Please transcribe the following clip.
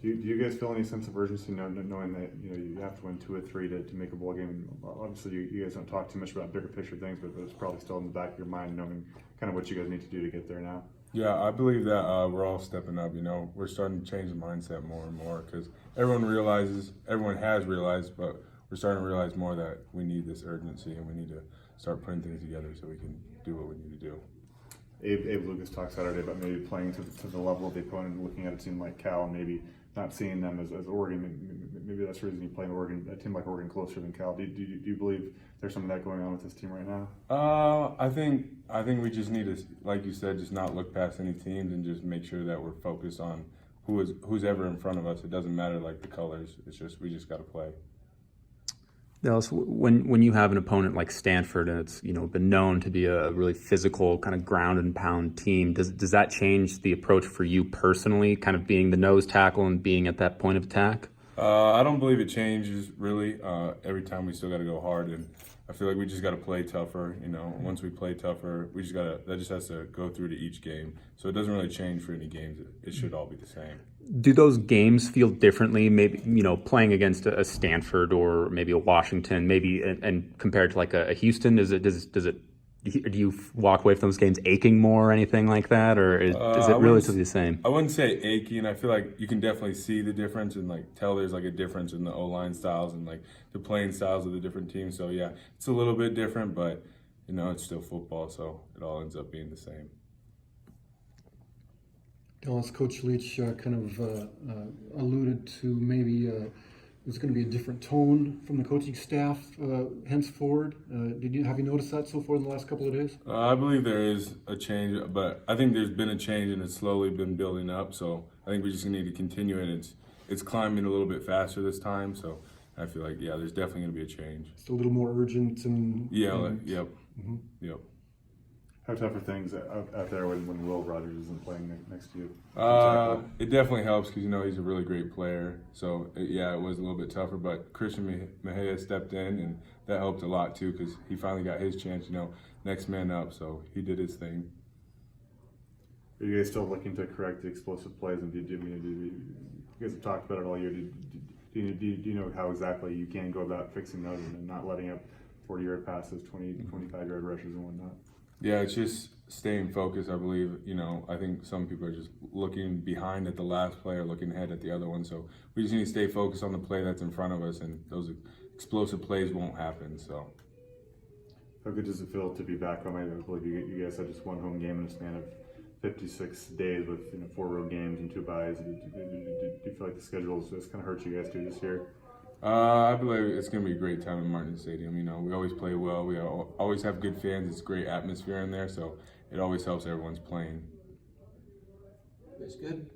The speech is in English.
Do you guys feel any sense of urgency knowing that you have to win 2 or 3 to make a bowl game? Obviously, you guys don't talk too much about bigger picture things, but it's probably still in the back of your mind knowing kind of what you guys need to do to get there now. Yeah, I believe that we're all stepping up. We're starting to change the mindset more and more because everyone has realized, but we're starting to realize more that we need this urgency and we need to start putting things together so we can do what we need to do. Abe Lucas talked Saturday about maybe playing to the level of the opponent and looking at a team like Cal and maybe not seeing them as Oregon. Maybe that's the reason you play a team like Oregon closer than Cal. Do you believe there's some of that going on with this team right now? I think we just need to, like you said, just not look past any teams and just make sure that we're focused on who's ever in front of us. It doesn't matter like the colors. It's just we just got to play. Dallas, when you have an opponent like Stanford and it's been known to be a really physical kind of ground and pound team, does that change the approach for you personally, kind of being the nose tackle and being at that point of attack? I don't believe it changes really. Every time we still got to go hard, and I feel like we just got to play tougher. Once we play tougher, that just has to go through to each game. So it doesn't really change for any games. It should all be the same. Do those games feel differently? Maybe playing against a Stanford or maybe a Washington, maybe and compared to like a Houston, does it? Do you walk away from those games aching more or anything like that, or is it relatively the same? I wouldn't say aching. I feel like you can definitely see the difference and like tell there's like a difference in the O-line styles and like the playing styles of the different teams. So yeah, it's a little bit different, but it's still football, so it all ends up being the same. Dallas, Coach Leach kind of alluded to maybe there's going to be a different tone from the coaching staff henceforward. Have you noticed that so far in the last couple of days? I believe there is a change, but I think there's been a change and it's slowly been building up. So I think we just need to continue it. It's climbing a little bit faster this time. So I feel like there's definitely going to be a change. It's a little more urgent and yep. Mm-hmm. Yep. How tough are things out there when Will Rogers isn't playing next to you? It definitely helps because he's a really great player. So it was a little bit tougher, but Christian Mejia stepped in and that helped a lot too because he finally got his chance. Next man up. So he did his thing. Are you guys still looking to correct the explosive plays? And you guys have talked about it all year. Do you know how exactly you can go about fixing those and not letting up 40-yard passes, 25-yard rushes and whatnot? Yeah, it's just staying focused, I believe. I think some people are just looking behind at the last play or looking ahead at the other one. So we just need to stay focused on the play that's in front of us, and those explosive plays won't happen. So, how good does it feel to be back home? I believe you guys had just one home game in a span of 56 days with 4 road games and 2 byes. Do you feel like the schedule has kind of hurt you guys too this year? I believe it's going to be a great time in Martin Stadium. We always play well. We always have good fans. It's a great atmosphere in there, so it always helps everyone's playing. That's good.